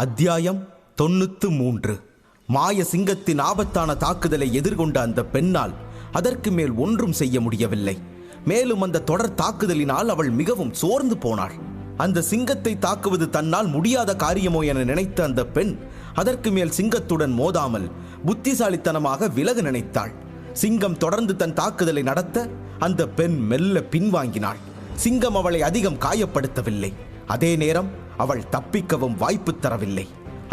அத்தியாயம் 93. மாய சிங்கத்தின் ஆபத்தான தாக்குதலை எதிர்கொண்ட அந்த பெண்ணால் அதற்கு மேல் ஒன்றும் செய்ய முடியவில்லை. மேலும் அந்த தொடர் தாக்குதலினால் அவள் மிகவும் சோர்ந்து போனாள். அந்த சிங்கத்தை தாக்குவது தன்னால் முடியாத காரியமோ என நினைத்த அந்த பெண் அதற்கு மேல் சிங்கத்துடன் மோதாமல் புத்திசாலித்தனமாக விலக நினைத்தாள். சிங்கம் தொடர்ந்து தன் தாக்குதலை நடத்த அந்த பெண் மெல்ல பின்வாங்கினாள். சிங்கம் அவளை அதிகம் காயப்படுத்தவில்லை. அதே நேரம் அவள் தப்பிக்கவும் வாய்ப்பு தரவில்லை.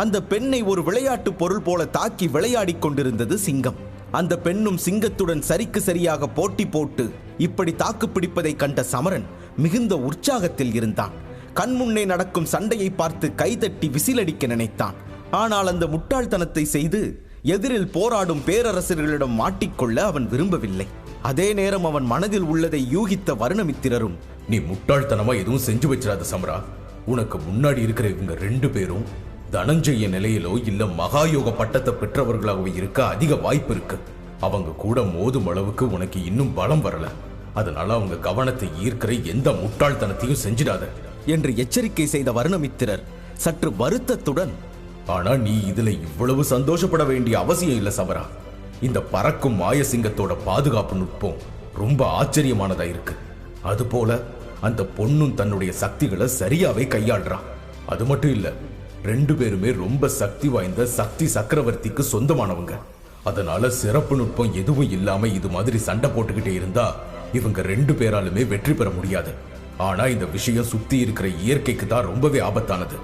அந்த பெண்ணை ஒரு விளையாட்டு பொருள் போல தாக்கி விளையாடி கொண்டிருந்தது சிங்கம். அந்த பெண்ணும் சிங்கத்துடன் சரிக்கு சரியாக போட்டி போட்டு இப்படி தாக்கு பிடிப்பதை கண்ட சமரன் மிகுந்த உற்சாகத்தில் இருந்தான். கண்முன்னே நடக்கும் சண்டையை பார்த்து கைதட்டி விசிலடிக்க நினைத்தான். ஆனால் அந்த முட்டாள்தனத்தை செய்து எதிரில் போராடும் பேரரசர்களிடம் மாட்டிக்கொள்ள அவன் விரும்பவில்லை. அதே நேரம் அவன் மனதில் உள்ளதை யூகித்த வருணமித்திரரும், நீ முட்டாள்தனமா எதுவும் செஞ்சு வச்சிடாத சமரா. உனக்கு முன்னாடி இருக்கிற இவங்க 2 பேரும் தனஞ்சய நிலையிலோ இல்ல மகாயோக பட்டத்தை பெற்றவர்களாகவே இருக்க அதிக வாய்ப்பு இருக்கு. அவங்க கூட மோதும் அளவுக்கு உனக்கு இன்னும் பலம் வரல. அதனால அவங்க கவனத்தை ஈர்க்கிற எந்த முட்டாள்தனத்தையும் செஞ்சிடாத என்று எச்சரிக்கை செய்த வருணமித்திரர் சற்று வருத்தத்துடன், ஆனா நீ இதுல இவ்வளவு சந்தோஷப்பட வேண்டிய அவசியம் இல்ல சமரா. இந்த பறக்கும் மாயசிங்கத்தோட பாதுகாப்பு நுட்பம் ரொம்ப ஆச்சரியமானதா இருக்கு. அதுபோல அந்த பொண்ணும் தன்னுடைய சக்திகளை சரியாவே கையாள்றான். அது மட்டும் இல்ல, 2 பேருமே ரொம்ப சக்தி வாய்ந்த சக்தி சக்கரவர்த்திக்கு சொந்தமானவங்க. அதனால சிறப்பு நுட்பம் எதுவும் இல்லாம இது மாதிரி சண்டை போட்டுக்கிட்டே இருந்தா இவங்க 2 பேராலுமே வெற்றி பெற முடியாது. ஆனா இந்த விஷயம் சுத்தி இருக்கிற இயற்கைக்கு தான் ரொம்பவே ஆபத்தானது.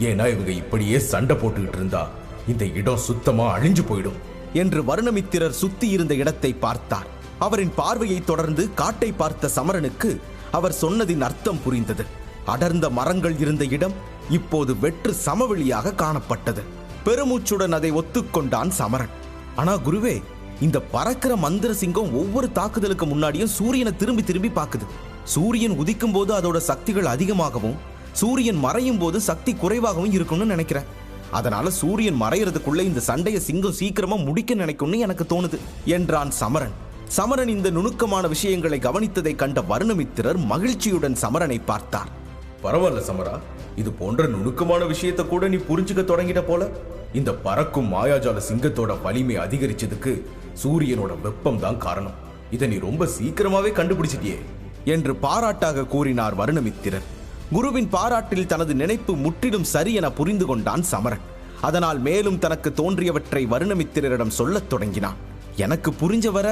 ஏன்னா இவங்க இப்படியே சண்டை போட்டுக்கிட்டு இருந்தா இந்த இடம் சுத்தமா அழிஞ்சு போயிடும் என்று வருணமித்திரர் சுத்தி இருந்த இடத்தை பார்த்தார். அவரின் பார்வையை தொடர்ந்து காட்டை பார்த்த சமரனுக்கு அவர் சொன்னதின் அர்த்தம் புரிந்தது. அடர்ந்த மரங்கள் இருந்த இடம் இப்போது வெற்று சமவெளியாக காணப்பட்டது. பெருமூச்சுடன் அதை ஒத்துக்கொண்டான் சமரன். ஆனா குருவே, இந்த பறக்கிற மந்திர சிங்கம் ஒவ்வொரு தாக்குதலுக்கு முன்னாடியும் சூரியனை திரும்பி திரும்பி பார்க்குது. சூரியன் உதிக்கும் போது அதோட சக்திகள் அதிகமாகவும் சூரியன் மறையும் போது சக்தி குறைவாகவும் இருக்கும்னு நினைக்கிறேன். அதனால சூரியன் மறையறதுக்குள்ள இந்த சண்டையை சிங்கம் சீக்கிரமா முடிக்க நினைக்கும்னு எனக்கு தோணுது என்றான் சமரன். சமரன் இந்த நுணுக்கமான விஷயங்களை கவனித்ததை கண்ட வருணமித்திரர் மகிழ்ச்சியுடன் சமரனை பார்த்தார். பரவாயில்ல சமரா, இது போன்ற நுணுக்கமான விஷயத்தை கூட நீ புரிஞ்சுக்க தொடங்கிட்ட போல. இந்த பறக்கும் மாயாஜால சிங்கத்தோட வலிமை அதிகரிச்சதுக்கு சூரியனோட வெப்பம் தான் காரணம். இதை நீ ரொம்ப சீக்கிரமாவே கண்டுபிடிச்சிட்டியே என்று பாராட்டாக கூறினார் வருணமித்திரர். குருவின் பாராட்டில் தனது நினைப்பு முற்றிலும் சரி என புரிந்து கொண்டான் சமரன். அதனால் மேலும் தனக்கு தோன்றியவற்றை வருணமித்திரரிடம் சொல்லத் தொடங்கினான். எனக்கு புரிஞ்ச வர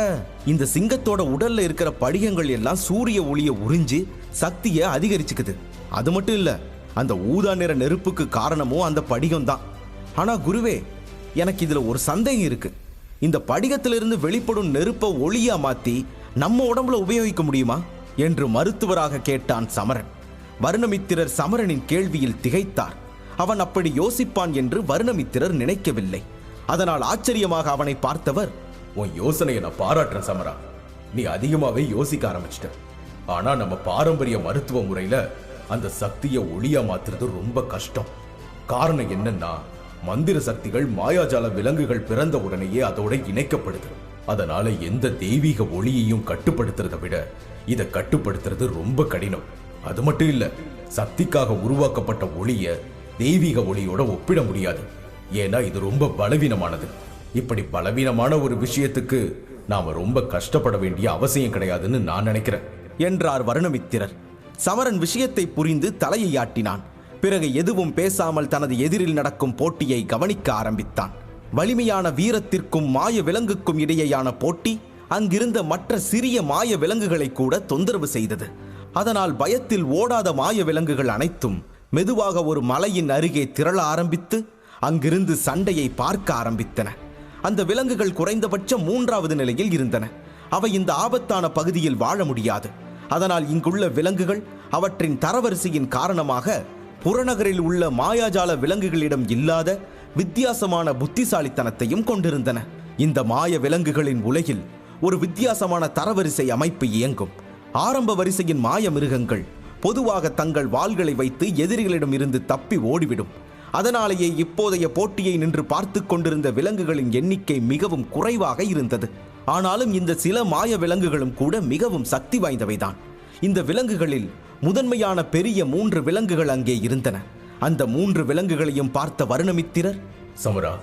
இந்த சிங்கத்தோட உடல்ல இருக்கிற படிகங்கள் எல்லாம் சூரிய ஒளியை உறிஞ்சி சக்தியை அதிகரிச்சுக்குது. அது மட்டும் இல்ல, அந்த ஊதா நிற நெருப்புக்கு காரணமும் அந்த படிகம் தான். ஆனா குருவே, எனக்கு இதுல ஒரு சந்தேகம் இருக்கு. இந்த படிகத்திலிருந்து வெளிப்படும் நெருப்பை ஒளியா மாத்தி நம்ம உடம்புல உபயோகிக்க முடியுமா என்று மருத்துவராக கேட்டான் சமரன். வருணமித்திரர் சமரனின் கேள்வியில் திகைத்தார். அவன் அப்படி யோசிப்பான் என்று வருணமித்திரர் நினைக்கவில்லை. அதனால் ஆச்சரியமாக அவனை பார்த்தவர், உன் யோசனையை நான் பாராட்டுறேன் சமரா. நீ அதிகமாவே யோசிக்க ஆரம்பிச்சிட்ட. ஆனா நம்ம பாரம்பரிய மருத்துவ முறையில அந்த சக்தியை ஒளியா மாத்துறது ரொம்ப கஷ்டம். காரணம் என்னன்னா, மந்திர சக்திகள் மாயாஜால விலங்குகள் பிறந்த உடனேயே அதோட இணைக்கப்படுது. அதனால எந்த தெய்வீக ஒளியையும் கட்டுப்படுத்துறதை விட இதை கட்டுப்படுத்துறது ரொம்ப கடினம். அது மட்டும் இல்ல, சக்திக்காக உருவாக்கப்பட்ட ஒளிய தெய்வீக ஒளியோட ஒப்பிட முடியாது. ஏன்னா இது ரொம்ப பலவீனமானது. இப்படி பலவீனமான ஒரு விஷயத்துக்கு நாம ரொம்ப கஷ்டப்பட வேண்டிய அவசியம் கிடையாதுன்னு நான் நினைக்கிறேன் என்றார் வருணமித்திரர். சமரன் விஷயத்தை புரிந்து தலையை ஆட்டினான். பிறகு எதுவும் பேசாமல் தனது எதிரில் நடக்கும் போட்டியை கவனிக்க ஆரம்பித்தான். வலிமையான வீரத்திற்கும் மாய விலங்குக்கும் இடையேயான போட்டி அங்கிருந்த மற்ற சிறிய மாய விலங்குகளை கூட தொந்தரவு செய்தது. அதனால் பயத்தில் ஓடாத மாய விலங்குகள் அனைத்தும் மெதுவாக ஒரு மலையின் அருகே திரள ஆரம்பித்து அங்கிருந்து சண்டையை பார்க்க ஆரம்பித்தன. அந்த விலங்குகள் குறைந்தபட்சம் 3வது நிலையில் இருந்தன. அவை இந்த ஆபத்தான பகுதியில் வாழ முடியாது. அதனால் இங்குள்ள விலங்குகள் அவற்றின் தரவரிசையின் காரணமாக புறநகரில் உள்ள மாயாஜால விலங்குகளிடம் இல்லாத வித்தியாசமான புத்திசாலித்தனத்தையும் கொண்டிருந்தன. இந்த மாய விலங்குகளின் உலகில் ஒரு வித்தியாசமான தரவரிசை அமைப்பு இயங்கும். ஆரம்ப வரிசையின் மாய மிருகங்கள் பொதுவாக தங்கள் வாள்களை வைத்து எதிரிகளிடம் இருந்து தப்பி ஓடிவிடும். அதனாலேயே இப்போதைய போட்டியை நின்று பார்த்து கொண்டிருந்த விலங்குகளின் எண்ணிக்கை மிகவும் குறைவாக இருந்தது. ஆனாலும் இந்த சில மாய விலங்குகளும் கூட மிகவும் சக்தி வாய்ந்தவைதான். இந்த விலங்குகளில் முதன்மையான பெரிய 3 விலங்குகள் அங்கே இருந்தன. அந்த 3 விலங்குகளையும் பார்த்த வருணமித்திரர், சமரா,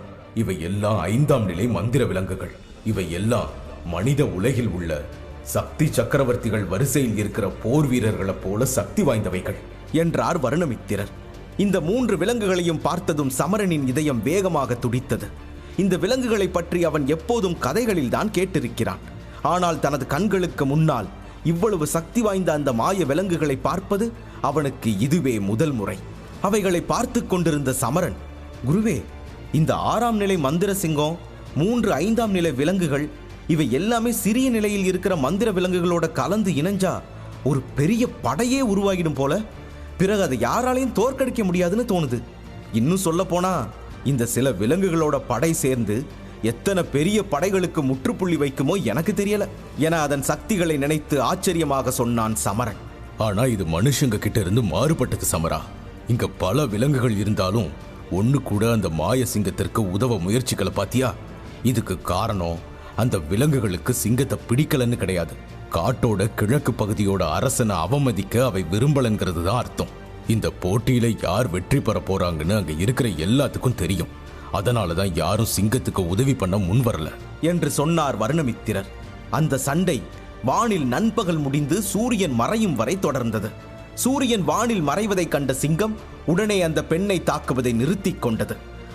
இவை எல்லாம் 5ஆம் நிலை மந்திர விலங்குகள். இவை எல்லாம் மனித உலகில் உள்ள சக்தி சக்கரவர்த்திகள் வரிசையில் இருக்கிற போர் வீரர்களைப் போல சக்தி வாய்ந்தவைகள் என்றார் வருணமித்திரர். இந்த 3 விலங்குகளையும் பார்த்ததும் சமரனின் இதயம் வேகமாக துடித்தது. இந்த விலங்குகளை பற்றி அவன் எப்போதும் கதைகளில் தான் கேட்டிருக்கிறான். ஆனால் தனது கண்களுக்கு முன்னால் இவ்வளவு சக்தி வாய்ந்த அந்த மாய விலங்குகளை பார்ப்பது அவனுக்கு இதுவே முதல் முறை. அவைகளை பார்த்து கொண்டிருந்த சமரன், குருவே, இந்த 6ஆம் நிலை மந்திர சிங்கம், 3 5ஆம் நிலை விலங்குகள், இவை எல்லாமே சிறிய நிலையில் இருக்கிற மந்திர விலங்குகளோட கலந்து இணைஞ்சா ஒரு பெரிய படையே உருவாகிடும் போல. பிறகு அதை யாராலையும் தோற்கடிக்க முடியாதுன்னு தோணுது. இன்னும் சொல்ல போனா இந்த சில விலங்குகளோட படை சேர்ந்து எத்தனை பெரிய படைகளுக்கு முற்றுப்புள்ளி வைக்குமோ எனக்கு தெரியல என அதன் சக்திகளை நினைத்து ஆச்சரியமாக சொன்னான் சமரன். ஆனா இது மனுஷங்க கிட்ட இருந்து மாறுபட்டது சமரா. இங்க பல விலங்குகள் இருந்தாலும் ஒண்ணு கூட அந்த மாய சிங்கத்திற்கு உதவ முயற்சிகளை பாத்தியா? இதுக்கு காரணம் அந்த விலங்குகளுக்கு சிங்கத்தை பிடிக்கலன்னு கிடையாது. காட்டோட கிழக்கு பகுதியோட அரசனை அவமதிக்க அவை விரும்பலங்கிறது தான் அர்த்தம். இந்த போட்டியில யார் வெற்றி பெற போறாங்கன்னு அங்க இருக்கிற எல்லாத்துக்கும் தெரியும். அதனாலதான் யாரும் சிங்கத்துக்கு உதவி பண்ண முன் வரல என்று சொன்னார் வருணமித்திரர். அந்த சண்டை வானில் நண்பகல் முடிந்து சூரியன் மறையும் வரை தொடர்ந்தது. சூரியன் வானில் மறைவதை கண்ட சிங்கம் உடனே அந்த பெண்ணை தாக்குவதை நிறுத்திக் கொண்டது.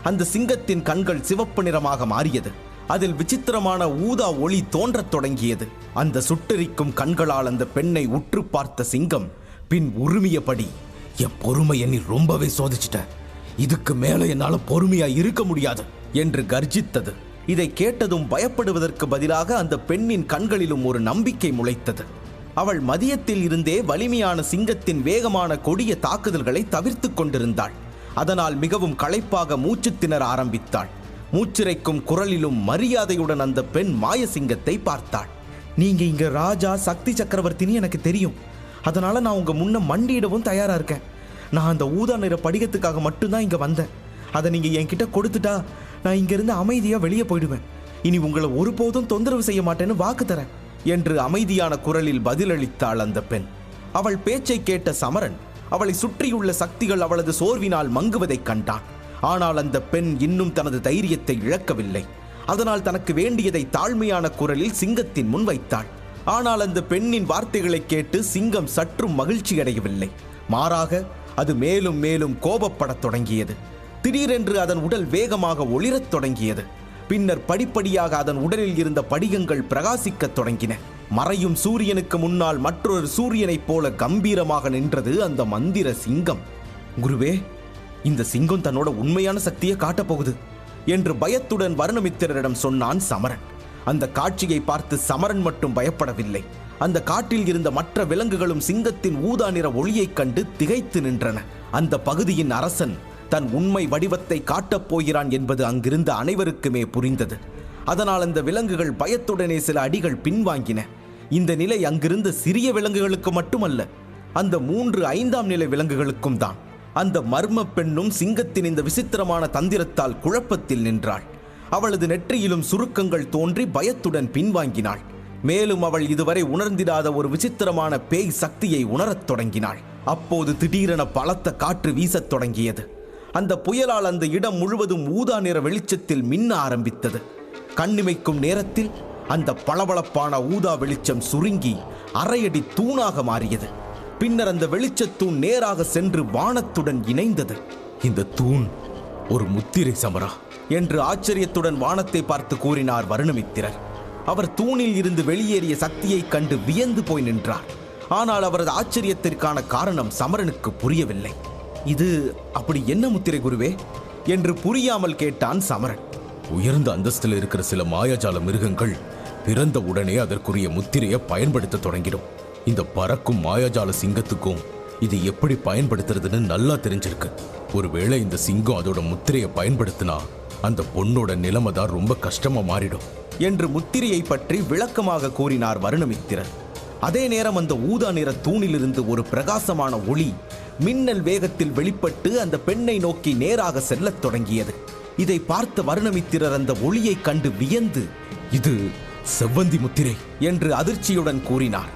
அந்த சிங்கத்தின் கண்கள் சிவப்பு நிறமாக மாறியது. அதில் விசித்திரமான ஊதா ஒளி தோன்றத் தொடங்கியது. அந்த சுட்டெரிக்கும் கண்களால் அந்த பெண்ணை உற்று பார்த்த சிங்கம் பின் உருமியபடி, என் பொறுமையை நீ ரொம்பவே சோதிச்சிட்ட, இதுக்கு மேல என்னால பொறுமையா இருக்க முடியாது என்று கர்ஜித்தது. இதை கேட்டதும் பயப்படுவதற்கு பதிலாக அந்த பெண்ணின் கண்களிலும் ஒரு நம்பிக்கை முளைத்தது. அவள் மதியத்தில் இருந்தே வலிமையான சிங்கத்தின் வேகமான கொடிய தாக்குதல்களை தவிர்த்து கொண்டிருந்தாள். அதனால் மிகவும் களைப்பாக மூச்சு திணற ஆரம்பித்தாள். மூச்சிறைக்கும் குரலிலும் மரியாதையுடன் அந்த பெண் மாய சிங்கத்தை பார்த்தாள். நீங்க இங்க ராஜா சக்தி சக்கரவர்த்தின்னு எனக்கு தெரியும். அதனால நான் உங்க முன்ன மண்டியிடவும் தயாரா இருக்கேன். நான் அந்த ஊதா நிற படிகத்துக்காக மட்டும்தான் இங்க வந்தேன். அதை நீங்க என்கிட்ட கொடுத்துட்டா நான் இங்க இருந்து அமைதியா வெளியே போயிடுவேன். இனி உங்களை ஒருபோதும் தொந்தரவு செய்ய மாட்டேன்னு வாக்கு தரேன் என்று அமைதியான குரலில் பதிலளித்தாள் அந்த பெண். அவள் பேச்சை கேட்ட சமரன் அவளை சுற்றியுள்ள சக்திகள் அவளது சோர்வினால் மங்குவதைக் கண்டான். ஆனால் அந்த பெண் இன்னும் தனது தைரியத்தை இழக்கவில்லை. அதனால் தனக்கு வேண்டியதை தாழ்மையான குரலில் சிங்கத்தின் முன் வைத்தாள். ஆனால் அந்த பெண்ணின் வார்த்தைகளை கேட்டு சிங்கம் சற்றும் மகிழ்ச்சி அடையவில்லை. மாறாக அது மேலும் மேலும் கோபப்படத் தொடங்கியது. திடீரென்று அதன் உடல் வேகமாக ஒளிரத் தொடங்கியது. பின்னர் படிப்படியாக அதன் உடலில் இருந்த படிகங்கள் பிரகாசிக்கத் தொடங்கின. மறையும் சூரியனுக்கு முன்னால் மற்றொரு சூரியனைப் போல கம்பீரமாக நின்றது அந்த மந்திர சிங்கம். குருவே, இந்த சிங்கம் தன்னோட உண்மையான சக்தியை காட்டப் போகுது என்று பயத்துடன் வருணமித்திரரிடம் சொன்னான் சமரன். அந்த காட்சியை பார்த்து சமரன் மட்டும் பயப்படவில்லை. அந்த காட்டில் இருந்த மற்ற விலங்குகளும் சிங்கத்தின் ஊதா நிற ஒளியைக் கண்டு திகைத்து நின்றன. அந்த பகுதியின் அரசன் தன் உண்மை வடிவத்தை காட்டப் போகிறான் என்பது அங்கிருந்த அனைவருக்குமே புரிந்தது. அதனால் அந்த விலங்குகள் பயத்துடனே சில அடிகள் பின்வாங்கின. இந்த நிலை அங்கிருந்த சிறிய விலங்குகளுக்கு மட்டுமல்ல, அந்த 3 5ஆம் நிலை விலங்குகளுக்கும் தான். அந்த மர்ம பெண்ணும் சிங்கத்தின் இந்த விசித்திரமான தந்திரத்தால் குழப்பத்தில் நின்றாள். அவளது நெற்றியிலும் சுருக்கங்கள் தோன்றி பயத்துடன் பின்வாங்கினாள். மேலும் அவள் இதுவரை உணர்ந்திடாத ஒரு விசித்திரமான பேய் சக்தியை உணரத் தொடங்கினாள். அப்போது திடீரென பலத்த காற்று வீசத் தொடங்கியது. அந்த புயலால் அந்த இடம் முழுவதும் ஊதா நிற வெளிச்சத்தில் மின்ன ஆரம்பித்தது. கண்ணிமைக்கும் நேரத்தில் அந்த பளபளப்பான ஊதா வெளிச்சம் சுருங்கி அரையடி தூணாக மாறியது. பின்னர் அந்த வெளிச்சத்தூண் நேராக சென்று வானத்துடன் இணைந்தது. இந்த தூண் ஒரு முத்திரை சமரா என்று ஆச்சரியத்துடன் வானத்தை பார்த்து கூறினார் வருணமித்திரர். அவர் தூணில் இருந்து வெளியேறிய சக்தியைக் கண்டு வியந்து போய் நின்றார். ஆனால் அவரது ஆச்சரியத்திற்கான காரணம் சமரனுக்கு புரியவில்லை. இது அப்படி என்ன முத்திரை குருவே என்று புரியாமல் கேட்டான் சமரன். உயர்ந்த அந்தஸ்தில் இருக்கிற சில மாயாஜால மிருகங்கள் பிறந்த உடனே அதற்குரிய முத்திரையை பயன்படுத்த தொடங்கிடும். இந்த பறக்கும் மாயாஜால சிங்கத்துக்கும் இது எப்படி பயன்படுத்துறதுன்னு நல்லா தெரிஞ்சிருக்கு. ஒருவேளை இந்த சிங்கம் அதோட முத்திரையை பயன்படுத்தினா அந்த பொண்ணோட நிலைமை தான் ரொம்ப கஷ்டமா மாறிடும் என்று முத்திரையை பற்றி விளக்கமாக கூறினார் வருணமித்திரர். அதே நேரம் அந்த ஊதா நிற தூணிலிருந்து ஒரு பிரகாசமான ஒளி மின்னல் வேகத்தில் வெளிப்பட்டு அந்த பெண்ணை நோக்கி நேராக செல்லத் தொடங்கியது. இதை பார்த்த வருணமித்திரர் அந்த ஒளியை கண்டு வியந்து, இது செவ்வந்தி முத்திரை என்று அதிர்ச்சியுடன் கூறினார்.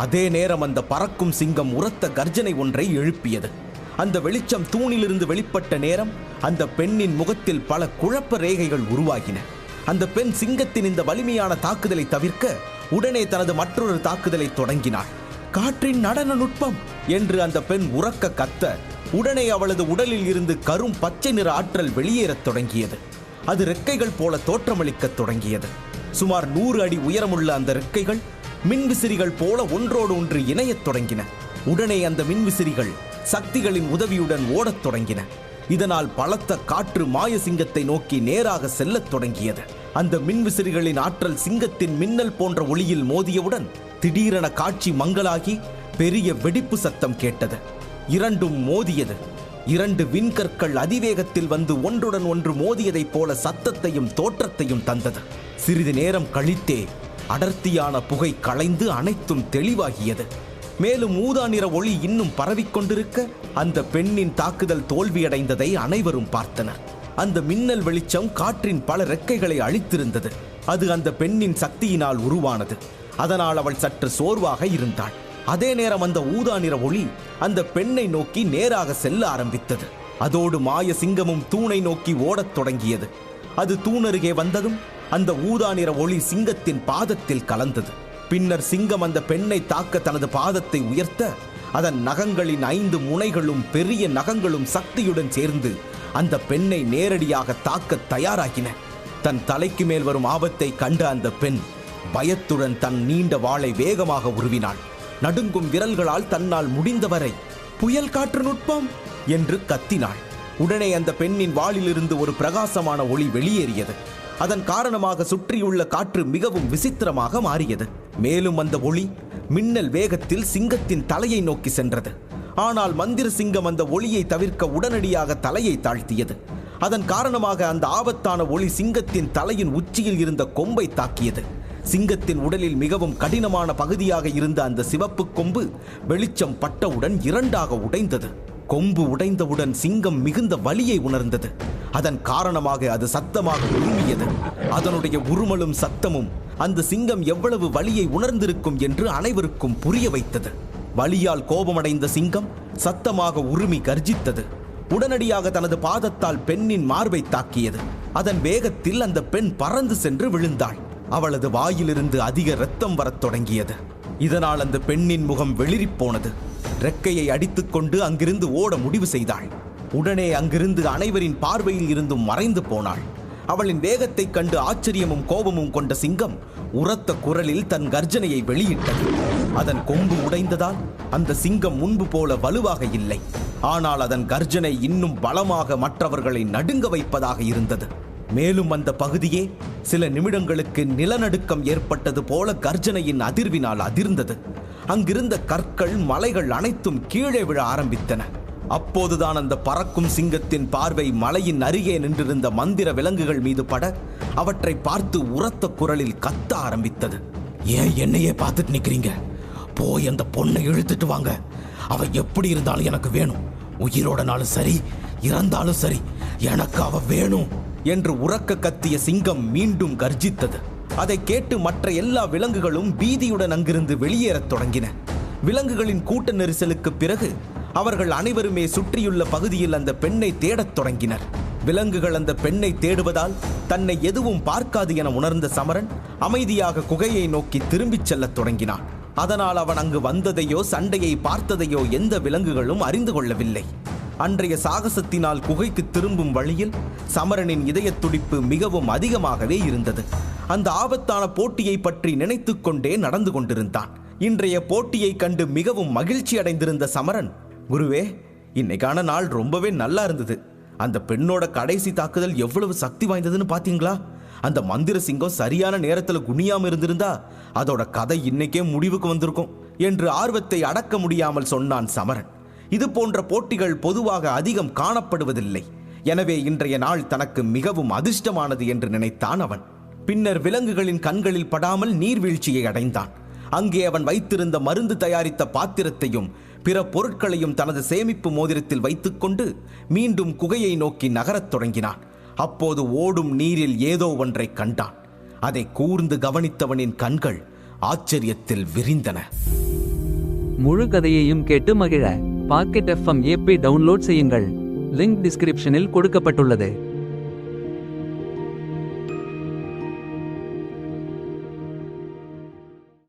அதே நேரம் அந்த பறக்கும் சிங்கம் உரத்த கர்ஜனை ஒன்றை எழுப்பியது. அந்த வெளிச்சம் தூணிலிருந்து வெளிப்பட்ட நேரம் அந்த பெண்ணின் முகத்தில் பல குழப்ப ரேகைகள் உருவாகின. அந்த பெண் சிங்கத்தின் இந்த வலிமையான தாக்குதலை தவிர்க்க உடனே தனது மற்றொரு தாக்குதலை தொடங்கினாள். காற்றின் நடன நுட்பம் என்று அந்த பெண் உரக்க கத்த உடனே அவளது உடலில் இருந்து கரும் பச்சை நிற ஆற்றல் வெளியேறத் தொடங்கியது. அது ரெக்கைகள் போல தோற்றமளிக்கத் தொடங்கியது. சுமார் 100 அடி உயரமுள்ள அந்த ரெக்கைகள் மின்விசிறிகள் போல ஒன்றோடு ஒன்று இணையத் தொடங்கின. உடனே அந்த மின்விசிறிகள் சக்திகளின் உதவியுடன் ஓடத் தொடங்கின. இதனால் பலத்த காற்று மாய சிங்கத்தை நோக்கி நேராக செல்லத் தொடங்கியது. அந்த மின்விசிறிகளின் ஆற்றல் சிங்கத்தின் மின்னல் போன்ற ஒளியில் மோதியவுடன் திடீரென காட்சி மங்கலாகி பெரிய வெடிப்பு சத்தம் கேட்டது. இரண்டும் மோதியது. 2 விண்கற்கள் அதிவேகத்தில் வந்து ஒன்றுடன் ஒன்று மோதியதைப் போல சத்தத்தையும் தோற்றத்தையும் தந்தது. சிறிது நேரம் கழித்தே அடர்த்தியான புகை களைந்து அனைத்தும் தெளிவாகியது. மேலும் ஊதா நிற ஒளி இன்னும் பரவிக்கொண்டிருக்க அந்த பெண்ணின் தாக்குதல் தோல்வியடைந்ததை அனைவரும் பார்த்தனர். அந்த மின்னல் வெளிச்சம் காற்றின் பல ரெக்கைகளை அழித்திருந்தது. அது அந்த பெண்ணின் சக்தியினால் உருவானது. அதனால் அவள் சற்று சோர்வாக இருந்தாள். அதே நேரம் அந்த ஊதா நிற ஒளி அந்த பெண்ணை நோக்கி நேராக செல்ல ஆரம்பித்தது. அதோடு மாய சிங்கமும் தூணை நோக்கி ஓடத் தொடங்கியது. அது தூணருகே வந்ததும் அந்த ஊதா நிற ஒளி சிங்கத்தின் பாதத்தில் கலந்தது. பின்னர் சிங்கம் அந்த பெண்ணை தாக்க தனது பாதத்தை உயர்த்த அதன் நகங்களின் 5 முனைகளும் பெரிய நகங்களும் சக்தியுடன் சேர்ந்து அந்த பெண்ணை நேரடியாக தாக்க தயாராகின. தன் தலைக்கு மேல் வரும் ஆபத்தை கண்ட அந்த பெண் பயத்துடன் தன் நீண்ட வாளை வேகமாக உருவினாள். நடுங்கும் விரல்களால் தன்னால் முடிந்தவரை புயல் காற்று நுட்பம் என்று கத்தினாள். உடனே அந்த பெண்ணின் வாளிலிருந்து ஒரு பிரகாசமான ஒளி வெளியேறியது. அதன் காரணமாக சுற்றியுள்ள காற்று மிகவும் விசித்திரமாக மாறியது. மேலும் அந்த ஒளி மின்னல் வேகத்தில் சிங்கத்தின் தலையை நோக்கி சென்றது. ஆனால் மந்திர சிங்கம் அந்த ஒளியை தவிர்க்க உடனடியாக தலையை தாழ்த்தியது. அதன் காரணமாக அந்த ஆபத்தான ஒளி சிங்கத்தின் தலையின் உச்சியில் இருந்த கொம்பை தாக்கியது. சிங்கத்தின் உடலில் மிகவும் கடினமான பகுதியாக இருந்த அந்த சிவப்பு கொம்பு வெளிச்சம் பட்டவுடன் 2ஆக உடைந்தது. கொம்பு உடைந்தவுடன் சிங்கம் மிகுந்த வலியை உணர்ந்தது. அதன் காரணமாக அது சத்தமாக உருமியது. அதனுடைய உருமலும் சத்தமும் அந்த சிங்கம் எவ்வளவு வலியை உணர்ந்திருக்கும் என்று அனைவருக்கும் புரிய வைத்தது. வலியால் கோபமடைந்த சிங்கம் சத்தமாக உருமி கர்ஜித்தது. உடனடியாக தனது பாதத்தால் பெண்ணின் மார்பை தாக்கியது. அதன் வேகத்தில் அந்த பெண் பறந்து சென்று விழுந்தாள். அவளது வாயிலிருந்து அதிக இரத்தம் வரத் தொடங்கியது. இதனால் அந்த பெண்ணின் முகம் வெளிரிப் போனது. ரெக்கையை அடித்துக்கொண்டு அங்கிருந்து ஓட முடிவு செய்தாள். உடனே அங்கிருந்து அனைவரின் பார்வையில் இருந்தும் மறைந்து போனாள். அவளின் வேகத்தை கண்டு ஆச்சரியமும் கோபமும் கொண்ட சிங்கம் உரத்த குரலில் தன் கர்ஜனையை வெளியிட்டது. அதன் கொம்பு உடைந்ததால் அந்த சிங்கம் முன்பு போல வலுவாக இல்லை. ஆனால் அதன் கர்ஜனை இன்னும் பலமாக மற்றவர்களை நடுங்க வைப்பதாக இருந்தது. மேலும் அந்த பகுதியே சில நிமிடங்களுக்கு நிலநடுக்கம் ஏற்பட்டது போல கர்ஜனையின் அதிர்வினால் அதிர்ந்தது. அங்கிருந்த கற்கள் மலைகள் அனைத்தும் கீழே விழ ஆரம்பித்தன. அப்போதுதான் அந்த பறக்கும் சிங்கத்தின் பார்வை மலையின் அருகே நின்றிருந்த மந்திர விலங்குகள் மீது பட அவற்றை பார்த்து உரத்த குரலில் கத்த ஆரம்பித்தது. ஏன் என்னையே பார்த்துட்டு நிக்கிறீங்க? போய் அந்த பொண்ணை இழுத்துட்டு வாங்க. அவ எப்படி இருந்தாலும் எனக்கு வேணும். உயிரோடனாலும் சரி, இறந்தாலும் சரி, எனக்கு அவ வேணும் என்று உரக்க கத்திய சிங்கம் மீண்டும் கர்ஜித்தது. அதை கேட்டு மற்ற எல்லா விலங்குகளும் பீதியுடன் அங்கிருந்து வெளியேறத் தொடங்கின. விலங்குகளின் கூட்ட நெரிசலுக்கு பிறகு அவர்கள் அனைவருமே சுற்றியுள்ள பகுதியில் அந்த பெண்ணை தேடத் தொடங்கினர். விலங்குகள் அந்த பெண்ணை தேடுவதால் தன்னை எதுவும் பார்க்காது என உணர்ந்த சமரன் அமைதியாக குகையை நோக்கி திரும்பிச் செல்லத் தொடங்கினான். அதனால் அவன் அங்கு வந்ததையோ சண்டையை பார்த்ததையோ எந்த விலங்குகளும் அறிந்து கொள்ளவில்லை. அன்றைய சாகசத்தினால் குகைக்கு திரும்பும் வழியில் சமரனின் இதய துடிப்பு மிகவும் அதிகமாகவே இருந்தது. அந்த ஆபத்தான போட்டியை பற்றி நினைத்து கொண்டே நடந்து கொண்டிருந்தான். இன்றைய போட்டியை கண்டு மிகவும் மகிழ்ச்சி அடைந்திருந்த சமரன், குருவே, இன்னைக்கான நாள் ரொம்பவே நல்லா இருந்தது. அந்த பெண்ணோட கடைசி தாக்குதல் எவ்வளவு சக்தி வாய்ந்ததுன்னு பாத்தீங்களா? அந்த மந்திர சிங்கம் சரியான நேரத்தில் குனியாம இருந்திருந்தா அதோட கதை இன்னைக்கே முடிவுக்கு வந்திருக்கும் என்று ஆர்வத்தை அடக்க முடியாமல் சொன்னான் சமரன். இது போன்ற போட்டிகள் பொதுவாக அதிகம் காணப்படுவதில்லை. எனவே இன்றைய நாள் தனக்கு மிகவும் அதிர்ஷ்டமானது என்று நினைத்தான் அவன். பின்னர் விலங்குகளின் கண்களில் படாமல் நீர்வீழ்ச்சியை அடைந்தான். அங்கே அவன் வைத்திருந்த மருந்து தயாரித்த பாத்திரத்தையும் பிற பொருட்களையும் தனது சேமிப்பு மோதிரத்தில் வைத்துக்கொண்டு மீண்டும் குகையை நோக்கி நகரத் தொடங்கினான். அப்போது ஓடும் நீரில் ஏதோ ஒன்றை கண்டான். அதை கூர்ந்து கவனித்தவனின் கண்கள் ஆச்சரியத்தில் விரிந்தன. முழு கதையையும் கேட்டு மகிழ பாக்கெட் FM ஏப்பை டவுன்லோட் செய்யுங்கள். லிங்க் டிஸ்கிரிப்ஷனில் கொடுக்கப்பட்டுள்ளது.